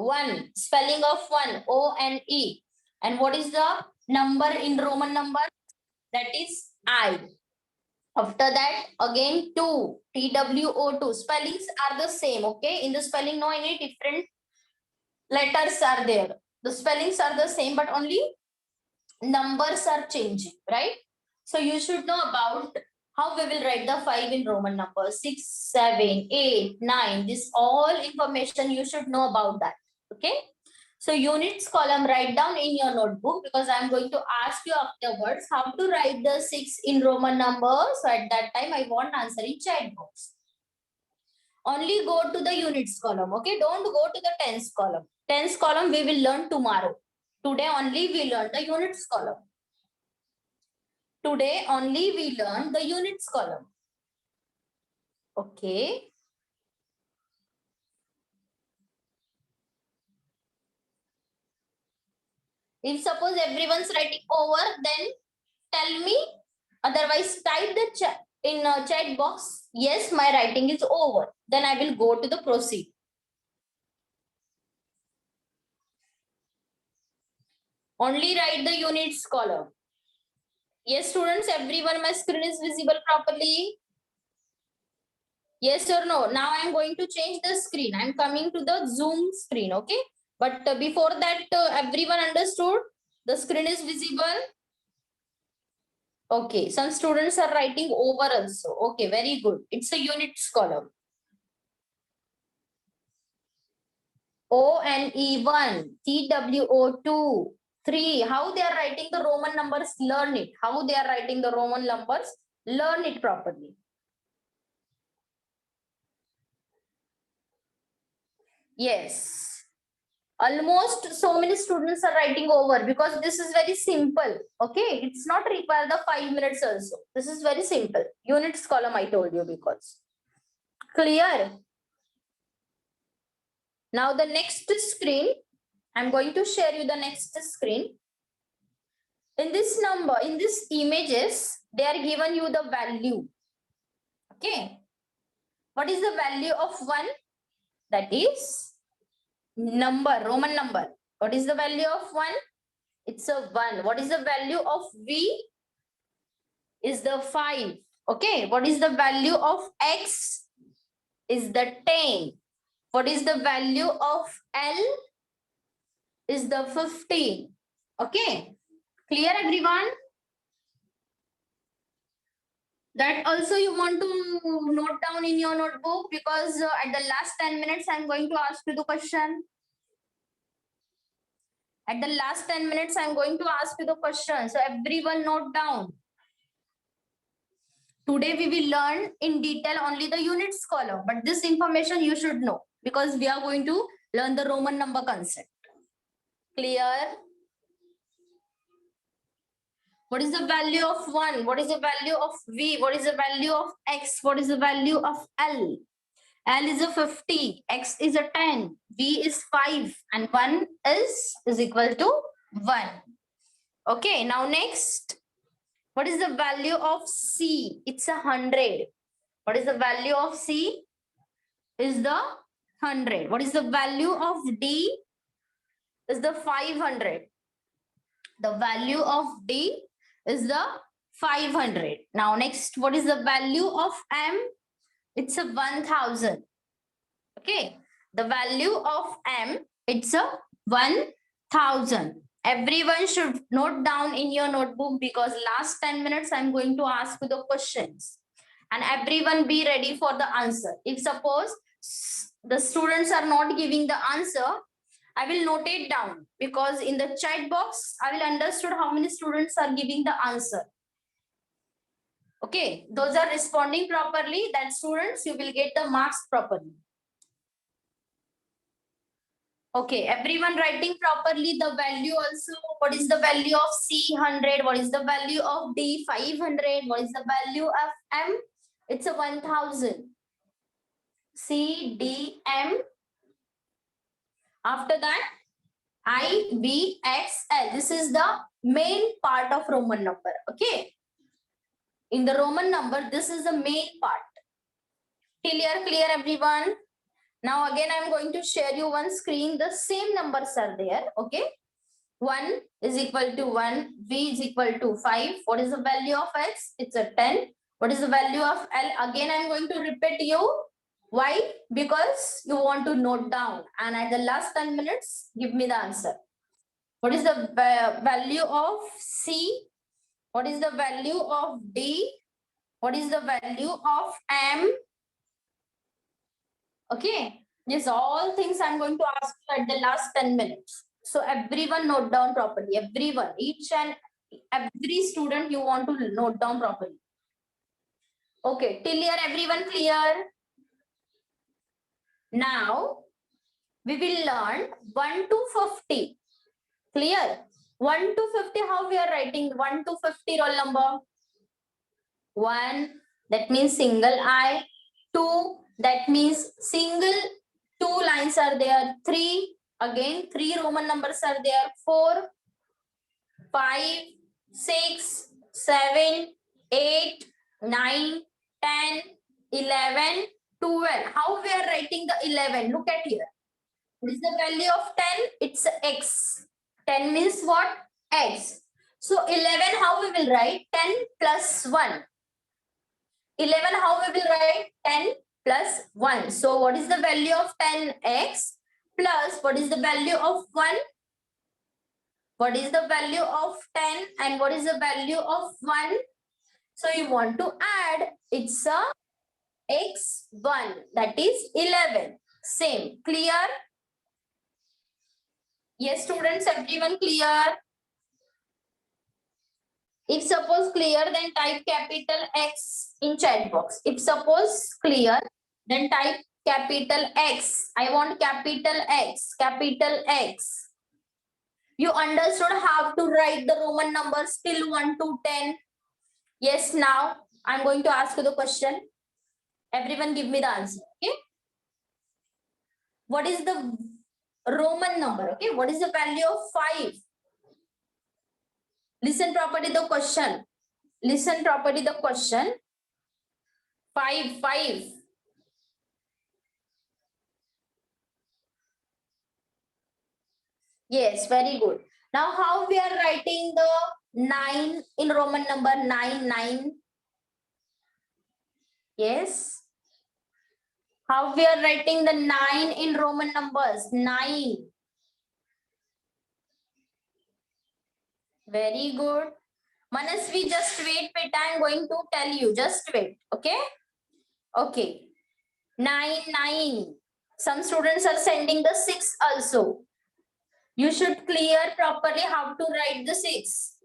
1. Spelling of 1. O-N-E. And what is the number in Roman number? That is I. After that, again 2. T-W-O-2. Spellings are the same. Okay. In the spelling, no any different letters are there. The spellings are the same, but only numbers are changing, right? So you should know about how we will write the 5 in Roman numbers. 6, 7, 8, 9. This all information you should know about that. Okay. So units column, write down in your notebook, because I'm going to ask you afterwards how to write the 6 in Roman numbers. So at that time, I want answer in chat box. Only go to the units column. Okay. Don't go to the tens column. Tens column we will learn tomorrow. Today only we learn the units column. Today only we learn the units column. Okay. If suppose everyone's writing over, then tell me. Otherwise, type the chat in a chat box. Yes, my writing is over. Then I will go to the proceed. Only write the units column. Yes, students, everyone, my screen is visible properly. Yes or no? Now I am going to change the screen. I am coming to the Zoom screen. Okay. But before that, everyone understood? The screen is visible. Okay. Some students are writing over also. Okay. Very good. It's a units column. O-N-E-1, T-W-O-2, 3. How they are writing the Roman numbers? Learn it. How they are writing the Roman numbers? Learn it properly. Yes. Almost so many students are writing over, because this is very simple. Okay. It's not require the 5 minutes also. This is very simple. Units column I told you because. Clear? Now the next screen, I'm going to share you the next screen. In this number, in these images, they are given you the value. Okay. What is the value of 1? That is number, Roman number. What is the value of 1? It's a 1. What is the value of V? Is the 5. Okay. What is the value of X? Is the 10. What is the value of L? Is the 15. Okay. Clear, everyone? That also you want to note down in your notebook, because at the last 10 minutes, I'm going to ask you the question. At the last 10 minutes, I'm going to ask you the question. So everyone note down. Today we will learn in detail only the units column, but this information you should know, because we are going to learn the Roman number concept. Clear? What is the value of 1? What is the value of V? What is the value of X? What is the value of L? L is a 50, X is a 10, V is 5, and 1 is equal to 1. Okay, now next. What is the value of C? It's 100. What is the value of C? Is the 100. What is the value of D? Is the 500. The value of D is the 500. Now next, what is the value of M? It's a 1000. Okay. The value of M, it's a 1000. Everyone should note down in your notebook, because last 10 minutes I'm going to ask you the questions. And everyone be ready for the answer. If suppose the students are not giving the answer, I will note it down, because in the chat box, I will understood how many students are giving the answer. Okay, those are responding properly, that students, you will get the marks properly. Okay, everyone writing properly the value also. What is the value of C? 100. What is the value of D? 500. What is the value of M? It's a 1000. C, D, M. After that, I, V, X, L. This is the main part of Roman number. Okay. In the Roman number, this is the main part. Clear, everyone? Now again, I'm going to share you one screen. The same numbers are there. Okay. 1 is equal to 1. V is equal to 5. What is the value of X? It's a 10. What is the value of L? Again, I'm going to repeat you. Why? Because you want to note down. And at the last 10 minutes, give me the answer. What is the value of C? What is the value of D? What is the value of M? Okay. These all things I'm going to ask you at the last 10 minutes. So everyone note down properly. Everyone, each and every student you want to note down properly. Okay, till here everyone clear? Now we will learn 1 to 50. Clear? 1 to 50, how we are writing 1 to 50 roll number? 1, that means single I. 2, that means single 2 lines are there. 3, again 3 Roman numbers are there. 4, 5, 6, 7, 8, 9, 10, 11, 12. How we are writing the 11? Look at here. What is the value of 10? It's X. 10 means what? X. So 11, how we will write? 10 plus 1. 11, how we will write? 10 plus 1. So what is the value of 10x plus what is the value of 1? What is the value of 10 and what is the value of 1? So you want to add, it's a x1, that is 11. Same. Clear? Yes, students, everyone clear? If suppose clear, then type capital X in chat box. If suppose clear, then type capital X. I want capital X, capital X. You understood how to write the Roman numbers till 1 to 10? Yes, now I'm going to ask you the question. Everyone give me the answer, okay? What is the Roman number, okay? What is the value of 5? Listen properly the question. Listen properly the question. 5, 5. Yes, very good. Now, how we are writing the 9 in Roman number 9, 9? Yes. How we are writing the 9 in Roman numbers? 9. Very good. Manasvi, just wait. I'm going to tell you. Just wait. Okay? Okay. 9, 9. Some students are sending the 6 also. You should clear properly how to write the 6.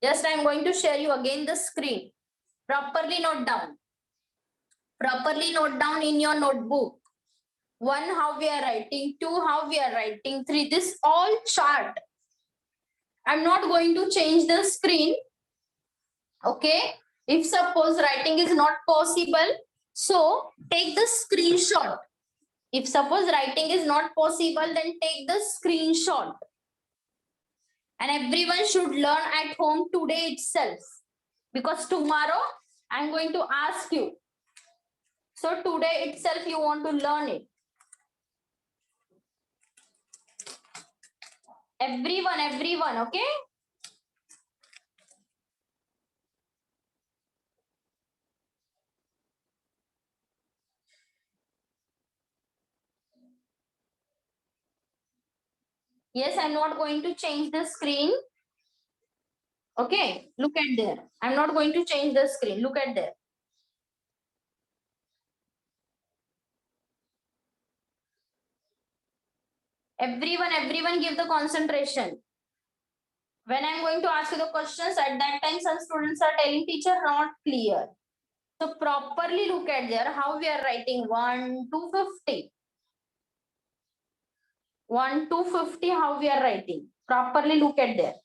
Just I'm going to share you again the screen. Properly note down. Properly note down in your notebook. 1, how we are writing. 2, how we are writing. 3, this all chart. I'm not going to change the screen. Okay. If suppose writing is not possible, so take the screenshot. If suppose writing is not possible, then take the screenshot. And everyone should learn at home today itself. Because tomorrow I'm going to ask you. So today itself you want to learn it. Everyone, okay? Yes, I'm not going to change the screen. Okay, look at there. I'm not going to change the screen. Look at there. Everyone give the concentration. When I'm going to ask you the questions, at that time some students are telling teacher not clear. So properly look at there how we are writing 1 to 50. 1 to 50 how we are writing. Properly look at there.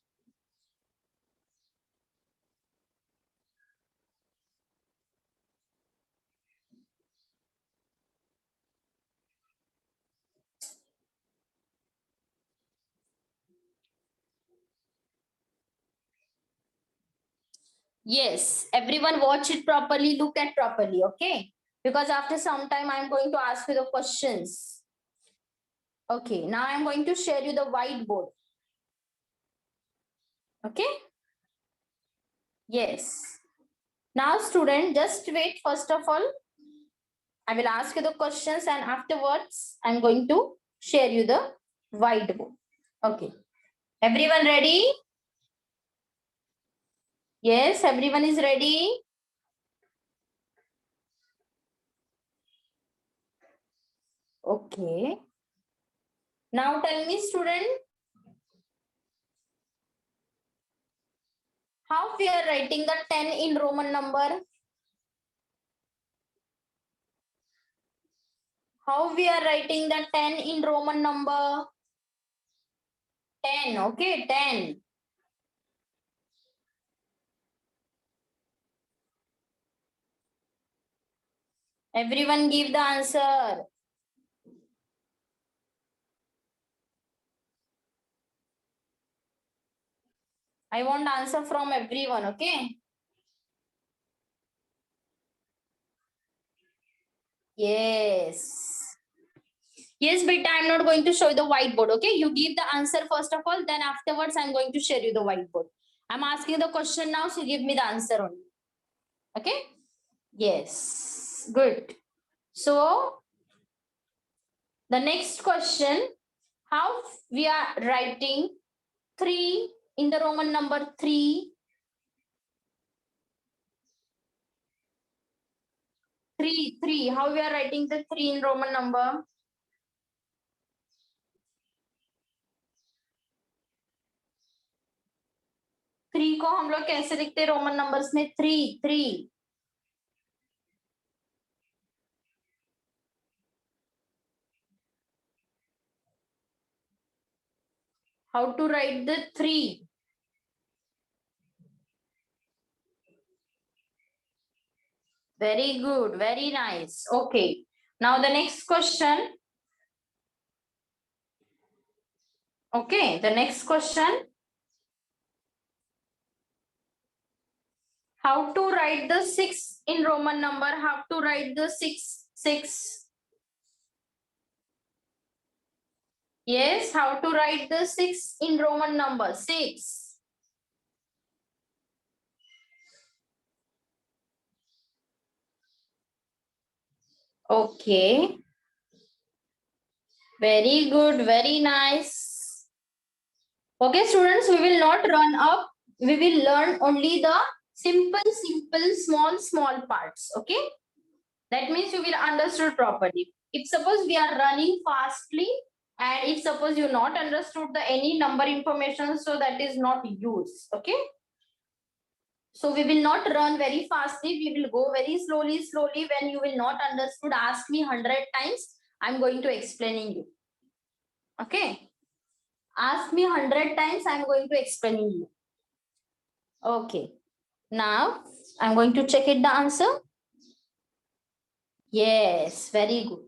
Yes, everyone watch it properly, look at properly, okay? because after some time I'm going to ask you the questions. Okay, now I'm going to share you the whiteboard. Okay? Yes. Now student, just wait. First of all, I will ask you the questions and afterwards I'm going to share you the whiteboard. Okay. Everyone ready? Yes, everyone is ready. Okay. Now tell me student, how we are writing the 10 in Roman number? How we are writing the 10 in Roman number? 10, okay, 10. Everyone give the answer. I want answer from everyone, okay? Yes. Yes, beta, I'm not going to show you the whiteboard, okay? You give the answer first of all, then afterwards I'm going to share you the whiteboard. I'm asking the question now, so give me the answer only. Okay? Yes. Good. So, the next question, how we are writing 3 in the Roman number 3. 3. How we are writing the 3 in Roman number? 3 को हम लोग कैसे लिखते हैं Roman numbers में? 3. How to write the 3? Very good, very nice. Okay. Now the next question. Okay, the next question. How to write the 6 in Roman number? How to write the 6? Yes, how to write the 6 in Roman number? 6. Okay. Very good, very nice. Okay, students, we will not run up. We will learn only the simple, small parts. Okay. That means you will understood properly. If suppose we are running fastly and if suppose you not understood the any number information, so that is not used. Okay. So we will not run very fastly. We will go very slowly. When you will not understood, ask me 100 times. I'm going to explaining you. Okay. Ask me 100 times. I'm going to explaining you. Okay. Now I'm going to check it the answer. Yes, very good.